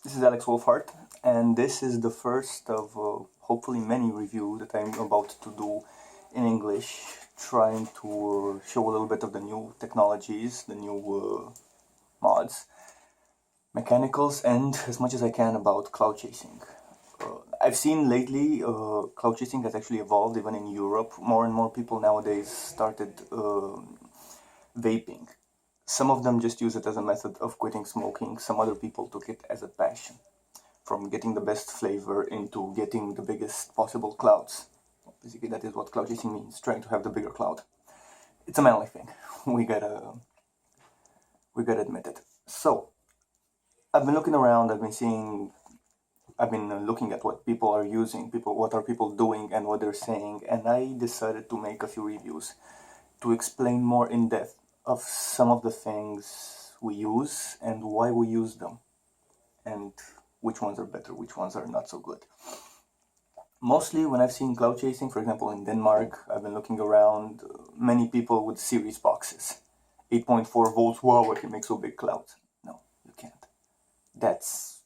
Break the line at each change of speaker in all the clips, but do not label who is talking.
This is Alex Wolfhart, and this is the first of hopefully many reviews that I'm about to do in English, trying to show a little bit of the new technologies, the new mods, mechanicals, and as much as I can about cloud chasing. I've seen lately cloud chasing has actually evolved even in Europe. More and more people nowadays started vaping. Some of them just use it as a method of quitting smoking. Some other people took it as a passion, from getting the best flavor into getting the biggest possible clouds. Basically, that is what cloud chasing means, trying to have the bigger cloud. It's a manly thing. We gotta admit it. So, I've been looking around, I've been looking at what people are using, what are people doing and what they're saying, and I decided to make a few reviews to explain more in depth of some of the things we use and why we use them, and which ones are better, which ones are not so good. Mostly when I've seen cloud chasing, for example in Denmark, I've been looking around, many people with series boxes. 8.4 volts, wow, I can make so big clouds. No, you can't. That's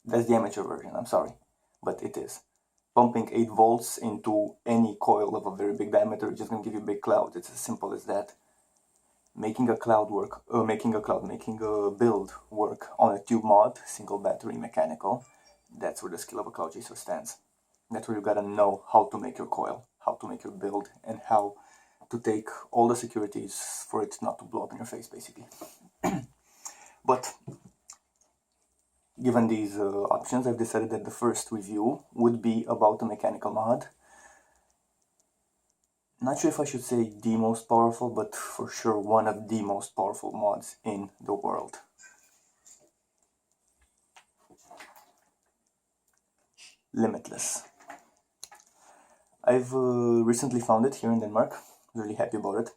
the amateur version, I'm sorry, but it is. Pumping 8 volts into any coil of a very big diameter is just going to give you big clouds. It's as simple as that. Making a build work on a tube mod, single battery mechanical, that's where the skill of a cloud chaser stands. That's where you gotta know how to make your coil, how to make your build, and how to take all the securities for it not to blow up in your face, basically. But given these options, I've decided that the first review would be about a mechanical mod. Not sure if I should say the most powerful, but for sure one of the most powerful mods in the world. Limitless. I've recently found it here in Denmark. Really happy about it.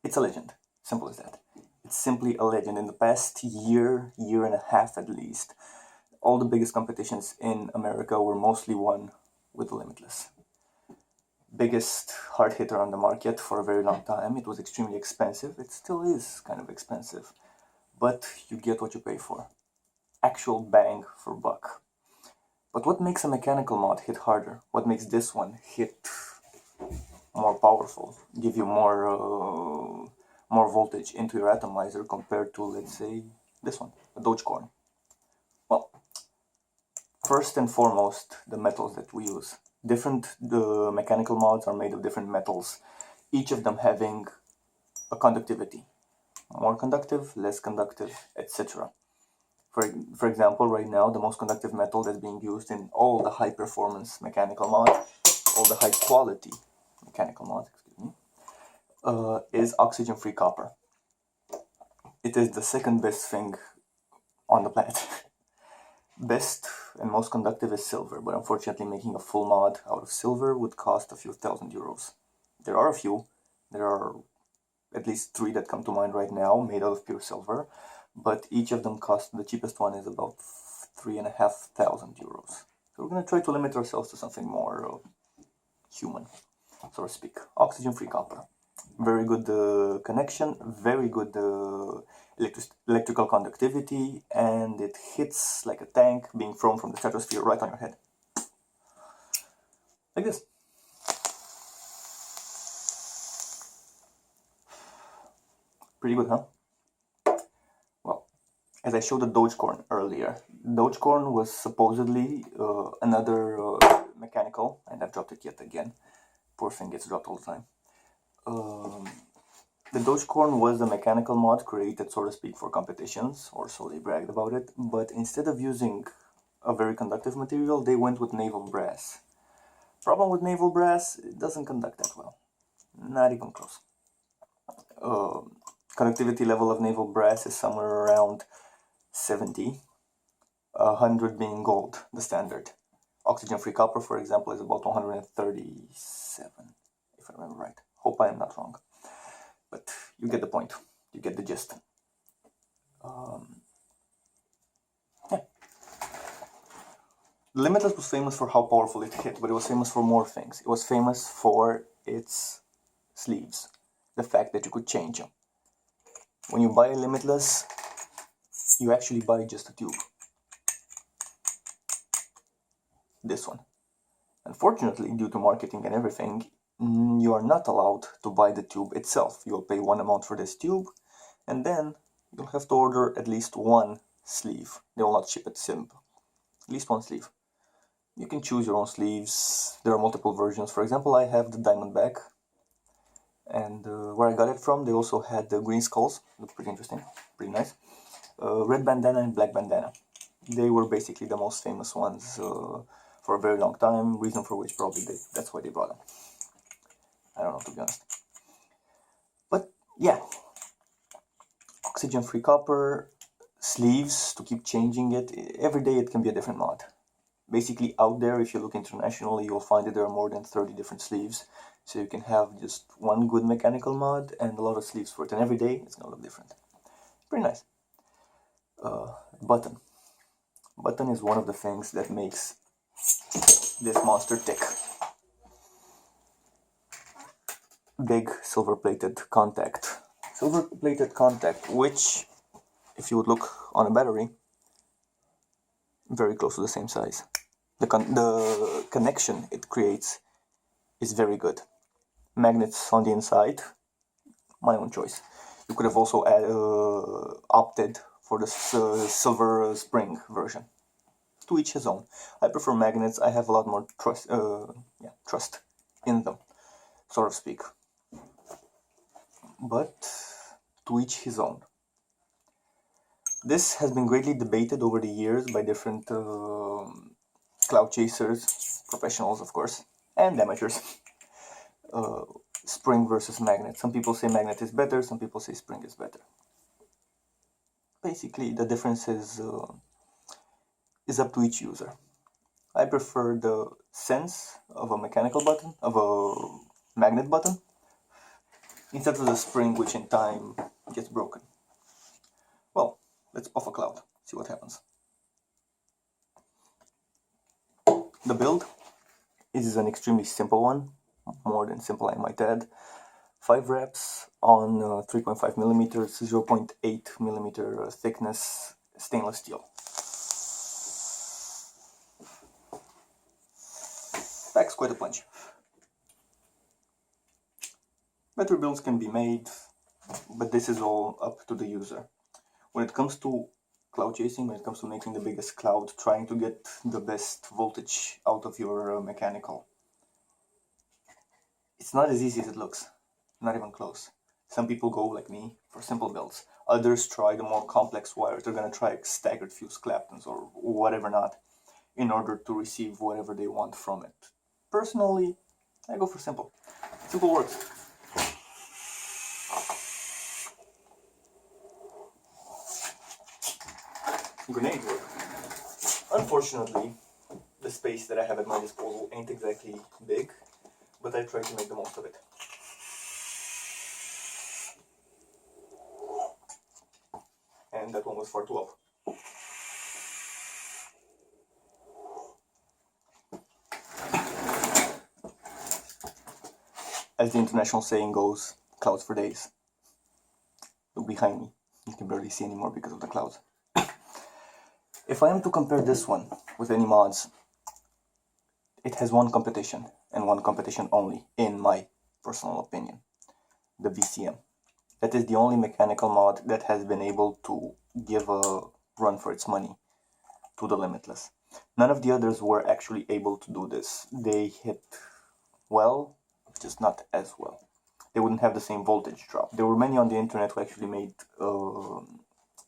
It's a legend. Simple as that. It's simply a legend. In the past year and a half at least, all the biggest competitions in America were mostly won with Limitless. Biggest hard hitter on the market for a very long time. It was extremely expensive. It still is kind of expensive, but you get what you pay for. Actual bang for buck. But what makes a mechanical mod hit harder? What makes this one hit more powerful, give you more voltage into your atomizer compared to, let's say, this one, a Dogecoin? Well, first and foremost, the metals that we use. The mechanical mods are made of different metals, each of them having a conductivity. More conductive, less conductive, etc. For example, right now, the most conductive metal that's being used in all the high-performance mechanical mods, all the high-quality mechanical mods, is oxygen-free copper. It is the second best thing on the planet. Best and most conductive is silver, but unfortunately making a full mod out of silver would cost a few €1,000. There are a few. There are at least 3 that come to mind right now, made out of pure silver, but each of them cost, the cheapest one is about €3,500. So we're going to try to limit ourselves to something more human, so to speak. Oxygen-free copper. Very good connection, very good electrical conductivity, and it hits like a tank being thrown from the stratosphere right on your head. Like this. Pretty good, huh? Well, as I showed the Dogecoin earlier, Dogecoin was supposedly another mechanical, and I've dropped it yet again. Poor thing gets dropped all the time. The Dogecoin was a mechanical mod created, so to speak, for competitions, or so they bragged about it, but instead of using a very conductive material, they went with naval brass. Problem with naval brass, it doesn't conduct that well. Not even close. Conductivity level of naval brass is somewhere around 70, 100 being gold, the standard. Oxygen-free copper, for example, is about 137, if I remember right. Hope I am not wrong. But you get the point. You get the gist. Yeah. Limitless was famous for how powerful it hit, but it was famous for more things. It was famous for its sleeves. The fact that you could change them. When you buy a Limitless, you actually buy just a tube. This one. Unfortunately, due to marketing and everything, you are not allowed to buy the tube itself. You'll pay one amount for this tube, and then you'll have to order at least one sleeve. They will not ship it simple. At least one sleeve. You can choose your own sleeves. There are multiple versions. For example, I have the Diamondback, and where I got it from, they also had the green skulls. Look pretty interesting, pretty nice. Red bandana and black bandana. They were basically the most famous ones for a very long time, reason for which probably that's why they brought them. I don't know, to be honest. But yeah, oxygen-free copper, sleeves to keep changing it. Every day it can be a different mod. Basically out there, if you look internationally, you'll find that there are more than 30 different sleeves. So you can have just one good mechanical mod and a lot of sleeves for it. And every day it's gonna look different. Pretty nice. Button. Button is one of the things that makes this monster tick. Big silver-plated contact. Silver-plated contact, which, if you would look on a battery, very close to the same size. The connection it creates is very good. Magnets on the inside, my own choice. You could have also opted for the silver spring version. To each his own. I prefer magnets. I have a lot more trust in them, so to speak. But to each his own. This has been greatly debated over the years by different cloud chasers, professionals of course, and amateurs. Spring versus magnet. Some people say magnet is better, some people say spring is better. Basically, the difference is up to each user. I prefer the sense of a mechanical button, of a magnet button, instead of the spring, which in time gets broken. Well, let's puff a cloud, see what happens. The build is an extremely simple one, more than simple I might add. 5 reps on 3.5 millimeters, 0.8 millimeter thickness stainless steel. Packs quite a punch. Better builds can be made, but this is all up to the user. When it comes to cloud chasing, when it comes to making the biggest cloud, trying to get the best voltage out of your mechanical, it's not as easy as it looks. Not even close. Some people go, like me, for simple builds. Others try the more complex wires. They're going to try staggered fuse Claptons or whatever not, in order to receive whatever they want from it. Personally, I go for simple. Simple works. Grenade work. Unfortunately, the space that I have at my disposal ain't exactly big, but I try to make the most of it. And that one was far too up. As the international saying goes, clouds for days. Look behind me. You can barely see anymore because of the clouds. If I am to compare this one with any mods, it has one competition, and one competition only, in my personal opinion. The VCM. That is the only mechanical mod that has been able to give a run for its money to the Limitless. None of the others were actually able to do this. They hit well, just not as well. They wouldn't have the same voltage drop. There were many on the internet who actually made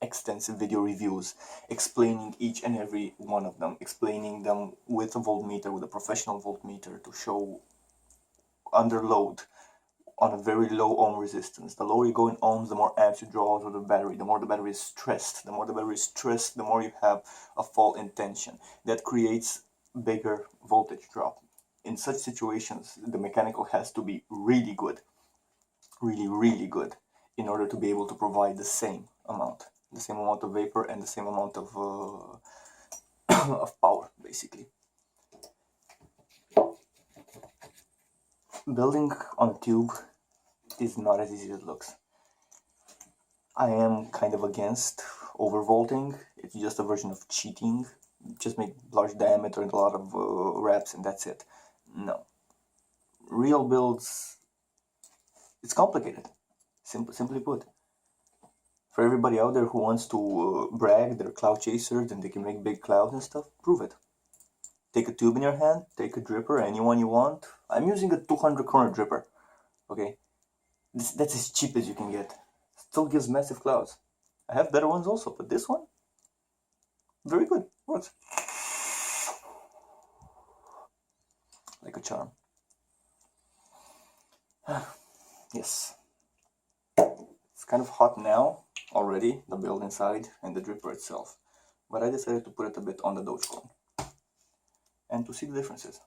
extensive video reviews explaining each and every one of them, explaining them with a voltmeter, with a professional voltmeter, to show under load on a very low ohm resistance. The lower you go in ohms, the more amps you draw out of the battery, the more the battery is stressed. The more the battery is stressed, the more you have a fall in tension. That creates bigger voltage drop. In such situations, the mechanical has to be really good, really good, in order to be able to provide the same amount of vapor and the same amount of of power, basically. Building on a tube is not as easy as it looks. I am kind of against overvolting. It's just a version of cheating. Just make large diameter and a lot of wraps and that's it. No. Real builds, it's complicated. Simply put. For everybody out there who wants to brag they're cloud chasers and they can make big clouds and stuff, prove it. Take a tube in your hand, take a dripper, anyone you want. I'm using a 200 kroner dripper, okay? That's as cheap as you can get. Still gives massive clouds. I have better ones also, but this one, very good, works. Like a charm. Yes. It's kind of hot now already, the build inside and the dripper itself. But I decided to put it a bit on the Dogecoin. And to see the differences.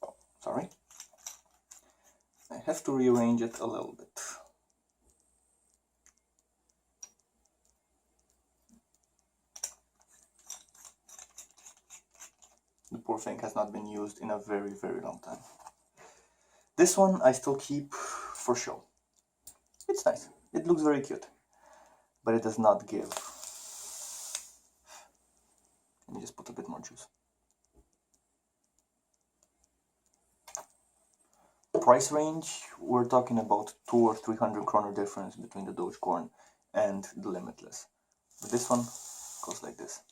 Oh, sorry. I have to rearrange it a little bit. The poor thing has not been used in a very, very long time. This one I still keep for show. It's nice. It looks very cute. But it does not give. Let me just put a bit more juice. Price range, we're talking about 200 or 300 kroner difference between the Dogecoin and the Limitless. But this one goes like this.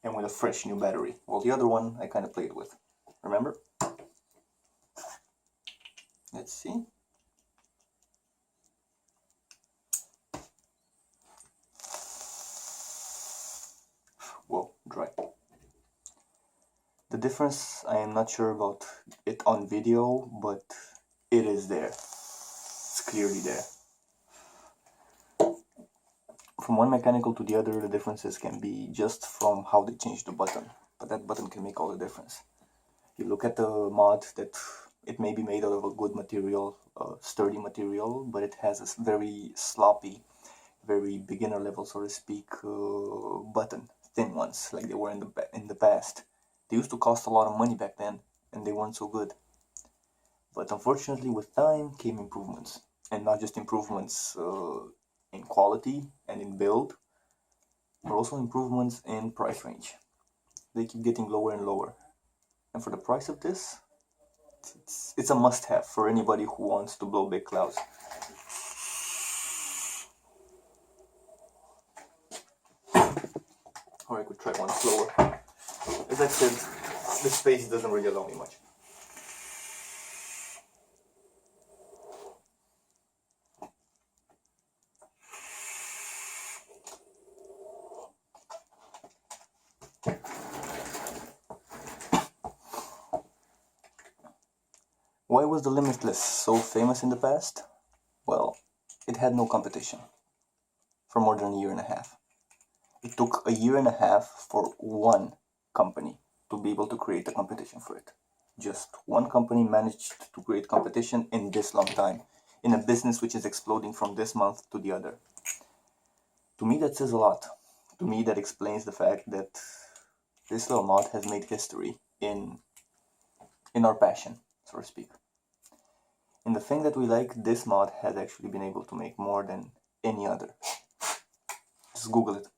And with a fresh new battery. Well, the other one I kind of played with. Remember? Let's see. Whoa, dry. The difference, I am not sure about it on video, but it is there. It's clearly there. From one mechanical to the other, the differences can be just from how they change the button. But that button can make all the difference. You look at the mod, that it may be made out of a good material, sturdy material, but it has a very sloppy, very beginner level, so to speak, button. Thin ones, like they were in the past. They used to cost a lot of money back then, and they weren't so good. But unfortunately, with time came improvements. And not just improvements in quality and in build, but also improvements in price range. They keep getting lower and lower. And for the price of this, it's a must-have for anybody who wants to blow big clouds. Or I could try one slower. As I said, the space doesn't really allow me much. Why was the Limitless so famous in the past? Well, it had no competition for more than a year and a half. It took a year and a half for one company to be able to create a competition for it. Just one company managed to create competition in this long time, in a business which is exploding from this month to the other. To me, that says a lot. To me, that explains the fact that this little mod has made history in our passion, so to speak. In the thing that we like, this mod has actually been able to make more than any other. Just Google it.